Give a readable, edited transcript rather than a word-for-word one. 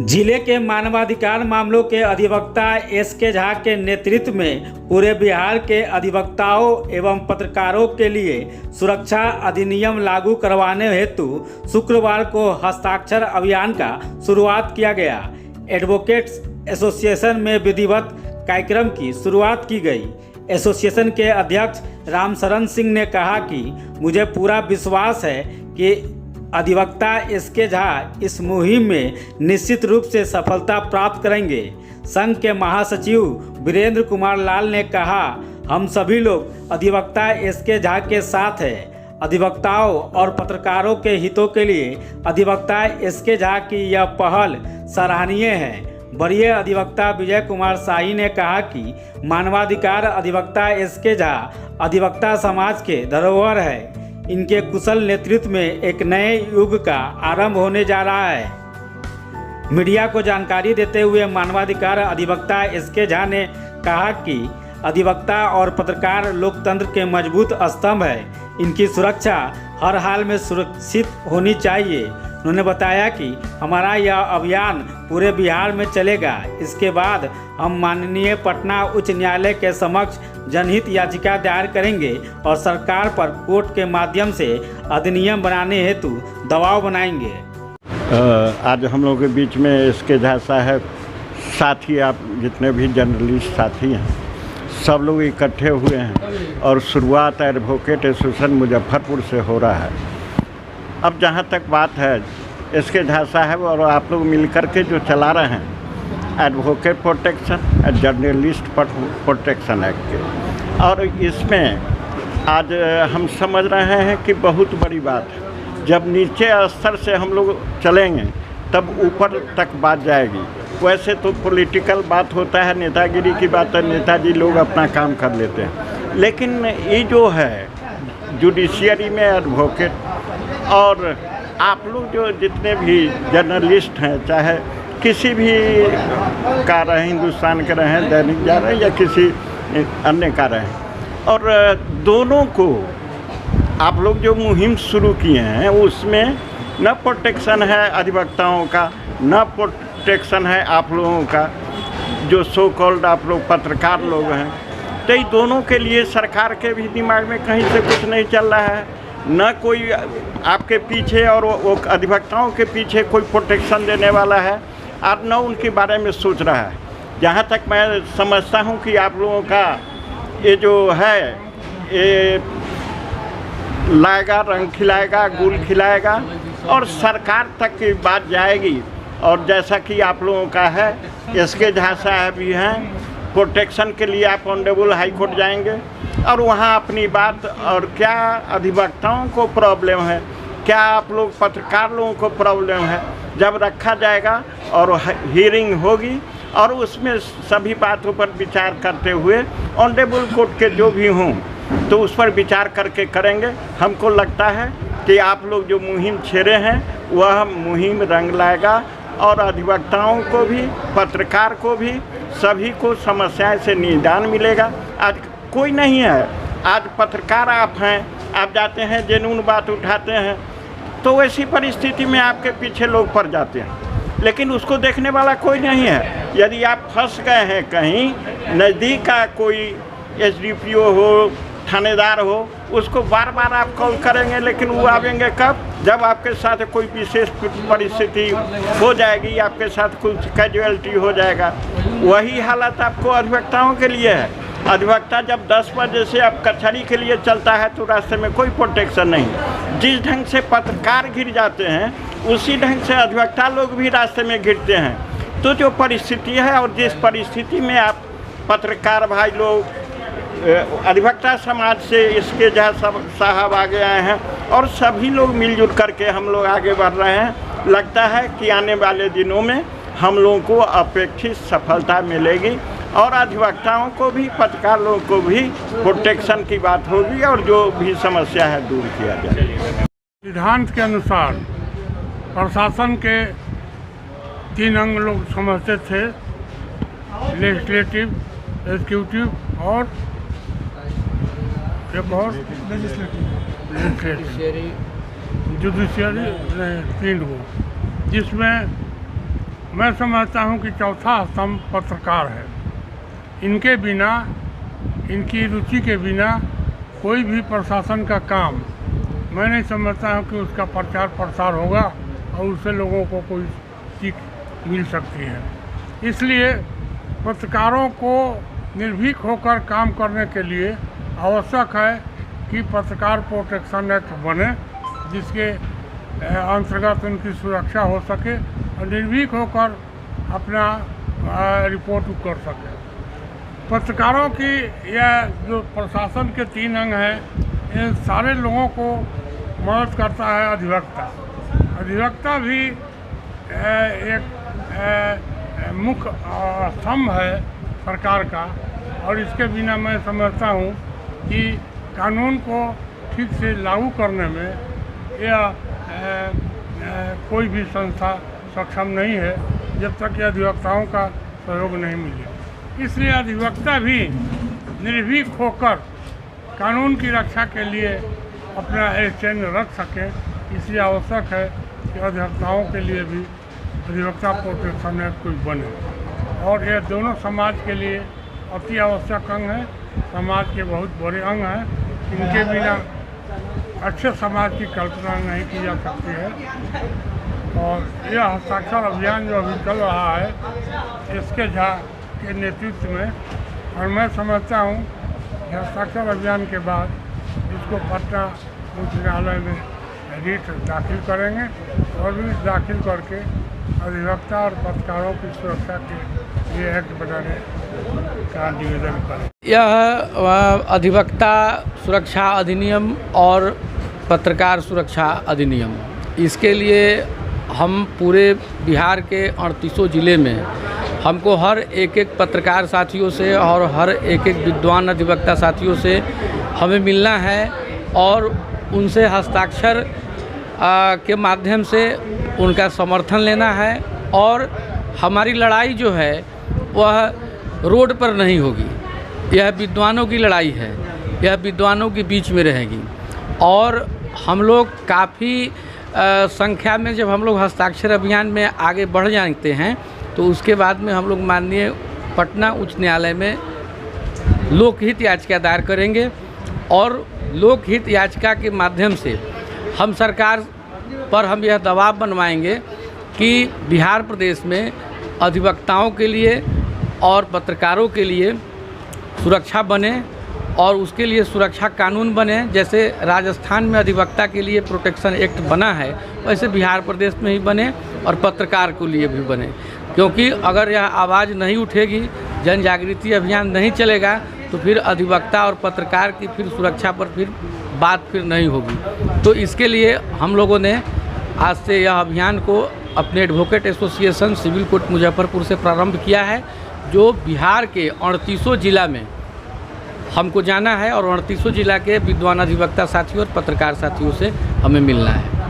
जिले के मानवाधिकार मामलों के अधिवक्ता एस.के. झा के नेतृत्व में पूरे बिहार के अधिवक्ताओं एवं पत्रकारों के लिए सुरक्षा अधिनियम लागू करवाने हेतु शुक्रवार को हस्ताक्षर अभियान का शुरुआत किया गया। एडवोकेट्स एसोसिएशन में विधिवत कार्यक्रम की शुरुआत की गई। एसोसिएशन के अध्यक्ष रामशरण सिंह ने कहा कि मुझे पूरा विश्वास है कि अधिवक्ता एस.के. झा इस मुहिम में निश्चित रूप से सफलता प्राप्त करेंगे। संघ के महासचिव वीरेंद्र कुमार लाल ने कहा, हम सभी लोग अधिवक्ता एस.के. झा के साथ हैं। अधिवक्ताओं और पत्रकारों के हितों के लिए अधिवक्ता एस.के. झा की यह पहल सराहनीय है। वरीय अधिवक्ता विजय कुमार शाही ने कहा कि मानवाधिकार अधिवक्ता एस.के. झा अधिवक्ता समाज के धरोहर है। इनके कुशल नेतृत्व में एक नए युग का आरंभ होने जा रहा है। मीडिया को जानकारी देते हुए मानवाधिकार अधिवक्ता एस.के. झा ने कहा कि अधिवक्ता और पत्रकार लोकतंत्र के मजबूत स्तंभ है। इनकी सुरक्षा हर हाल में सुरक्षित होनी चाहिए। उन्होंने बताया कि हमारा यह अभियान पूरे बिहार में चलेगा। इसके बाद हम माननीय पटना उच्च न्यायालय के समक्ष जनहित याचिका दायर करेंगे और सरकार पर कोर्ट के माध्यम से अधिनियम बनाने हेतु दबाव बनाएंगे। आज हम लोगों के बीच में एस.के. झा साहब, साथी आप जितने भी जर्नलिस्ट साथी हैं, सब लोग इकट्ठे हुए हैं और शुरुआत एडवोकेट एसोसिएशन मुजफ्फरपुर से हो रहा है। अब जहाँ तक बात है एस.के. झा साहब और आप लोग मिलकर के जो चला रहे हैं advocate protection journalist protection act के, और इसमें आज हम समझ रहे हैं कि बहुत बड़ी बात है। जब नीचे स्तर से हम लोग चलेंगे तब ऊपर तक बात जाएगी। वैसे तो पॉलिटिकल बात होता है, नेतागिरी की बात है, नेताजी लोग अपना काम कर लेते हैं, लेकिन ये जो है जुडिशियरी में एडवोकेट और आप लोग जो जितने भी जर्नलिस्ट हैं, चाहे किसी भी का रहे, हिंदुस्तान के रहें, दैनिक जा रहे हैं या किसी अन्य का रहें, और दोनों को आप लोग जो मुहिम शुरू किए हैं उसमें न प्रोटेक्शन है अधिवक्ताओं का, न प्रोटेक्शन है आप लोगों का जो सो कॉल्ड आप लोग पत्रकार लोग हैं। तो ये दोनों के लिए सरकार के भी दिमाग में कहीं से कुछ नहीं चल रहा है, न कोई आपके पीछे और वो अधिवक्ताओं के पीछे कोई प्रोटेक्शन देने वाला है और न उनके बारे में सोच रहा है। जहाँ तक मैं समझता हूँ कि आप लोगों का ये जो है ये लाएगा, रंग खिलाएगा, गुल खिलाएगा और सरकार तक की बात जाएगी। और जैसा कि आप लोगों का है एस.के. झा साहब भी हैं, प्रोटेक्शन के लिए आप ऑनरेबल हाई कोर्ट जाएंगे और वहाँ अपनी बात, और क्या अधिवक्ताओं को प्रॉब्लम है, क्या आप लोग पत्रकार लोगों को प्रॉब्लम है, जब रखा जाएगा और हियरिंग होगी और उसमें सभी बातों पर विचार करते हुए ऑनरेबल कोर्ट के जो भी हों तो उस पर विचार करके करेंगे। हमको लगता है कि आप लोग जो मुहिम छेड़े हैं वह मुहिम रंग लाएगा और अधिवक्ताओं को भी, पत्रकार को भी, सभी को समस्याएं से निदान मिलेगा। आज कोई नहीं है, आज पत्रकार आप हैं, आप जाते हैं जेन्युइन बात उठाते हैं, तो वैसी परिस्थिति में आपके पीछे लोग पड़ जाते हैं, लेकिन उसको देखने वाला कोई नहीं है। यदि आप फंस गए हैं कहीं, नज़दीक का कोई एसडीपीओ हो, थानेदार हो, उसको बार बार आप कॉल करेंगे, लेकिन वो आवेंगे कब? जब आपके साथ कोई विशेष परिस्थिति हो जाएगी, आपके साथ कुछ कैजुअलिटी हो जाएगा। वही हालत आपको अधिवक्ताओं के लिए है। अधिवक्ता जब 10 बजे से अब कचहरी के लिए चलता है तो रास्ते में कोई प्रोटेक्शन नहीं। जिस ढंग से पत्रकार घिर जाते हैं उसी ढंग से अधिवक्ता लोग भी रास्ते में घिरते हैं। तो जो परिस्थिति है और जिस परिस्थिति में आप पत्रकार भाई लोग अधिवक्ता समाज से एस.के. झा साहब आगे आए हैं और सभी लोग मिलजुल करके हम लोग आगे बढ़ रहे हैं। लगता है कि आने वाले दिनों में हम लोगों को अपेक्षित सफलता मिलेगी और अधिवक्ताओं को भी, पत्रकार लोगों को भी प्रोटेक्शन की बात होगी और जो भी समस्या है दूर किया जाएगा। सिद्धांत के अनुसार प्रशासन के 3 अंग लोग समझते थे, लेजिस्लेटिव, एग्जीक्यूटिव और एक और जुडिशियरी 3 हो, जिसमें मैं समझता हूँ कि चौथा स्तंभ पत्रकार है। इनके बिना, इनकी रुचि के बिना कोई भी प्रशासन का काम मैं नहीं समझता हूँ कि उसका प्रचार प्रसार होगा और उससे लोगों को कोई सीख मिल सकती है। इसलिए पत्रकारों को निर्भीक होकर काम करने के लिए आवश्यक है कि पत्रकार प्रोटेक्शन एक्ट बने, जिसके अंतर्गत उनकी सुरक्षा हो सके और निर्भीक होकर अपना रिपोर्ट कर सके। पत्रकारों की यह जो प्रशासन के 3 अंग हैं, इन सारे लोगों को मदद करता है अधिवक्ता। अधिवक्ता भी एक मुख्य स्तंभ है सरकार का, और इसके बिना मैं समझता हूँ कि कानून को ठीक से लागू करने में यह कोई भी संस्था सक्षम नहीं है जब तक कि अधिवक्ताओं का सहयोग नहीं मिले। इसलिए अधिवक्ता भी निर्भीक होकर कानून की रक्षा के लिए अपना स्टैंड रख सकें। इसलिए आवश्यक है कि अधिवक्ताओं के लिए भी अधिवक्ता प्रोटेक्शन एक्ट कोई बने, और यह दोनों समाज के लिए अति आवश्यक अंग है, समाज के बहुत बड़े अंग हैं। इनके बिना अच्छे समाज की कल्पना नहीं की जा सकती है। और यह हस्ताक्षर अभियान जो अभी चल रहा है एस.के. झा के नेतृत्व में, और मैं समझता हूँ कि हस्ताक्षर अभियान के बाद इसको पटना उच्च न्यायालय में रिट दाखिल करेंगे और रिट दाखिल करके अधिवक्ता और पत्रकारों की सुरक्षा के लिए एक्ट बनाने का निवेदन करें। यह अधिवक्ता सुरक्षा अधिनियम और पत्रकार सुरक्षा अधिनियम, इसके लिए हम पूरे बिहार के 38 ज़िले में हमको हर एक पत्रकार साथियों से और हर एक विद्वान अधिवक्ता साथियों से हमें मिलना है और उनसे हस्ताक्षर के माध्यम से उनका समर्थन लेना है। और हमारी लड़ाई जो है वह रोड पर नहीं होगी, यह विद्वानों की लड़ाई है, यह विद्वानों के बीच में रहेगी। और हम लोग काफ़ी संख्या में जब हम लोग हस्ताक्षर अभियान में आगे बढ़ जाते हैं तो उसके बाद में हम लोग माननीय पटना उच्च न्यायालय में लोकहित याचिका दायर करेंगे, और लोकहित याचिका के माध्यम से हम सरकार पर हम यह दबाव बनवाएंगे कि बिहार प्रदेश में अधिवक्ताओं के लिए और पत्रकारों के लिए सुरक्षा बने, और उसके लिए सुरक्षा कानून बने। जैसे राजस्थान में अधिवक्ता के लिए प्रोटेक्शन एक्ट बना है, वैसे बिहार प्रदेश में ही बने और पत्रकार के लिए भी बने। क्योंकि अगर यह आवाज़ नहीं उठेगी, जन जागृति अभियान नहीं चलेगा, तो फिर अधिवक्ता और पत्रकार की फिर सुरक्षा पर फिर बात फिर नहीं होगी। तो इसके लिए हम लोगों ने आज से यह अभियान को अपने advocate association civil court Muzaffarpur से प्रारंभ किया है, जो बिहार के 38 ज़िला में हमको जाना है और 38 ज़िला के विद्वान अधिवक्ता साथियों और पत्रकार साथियों से हमें मिलना है।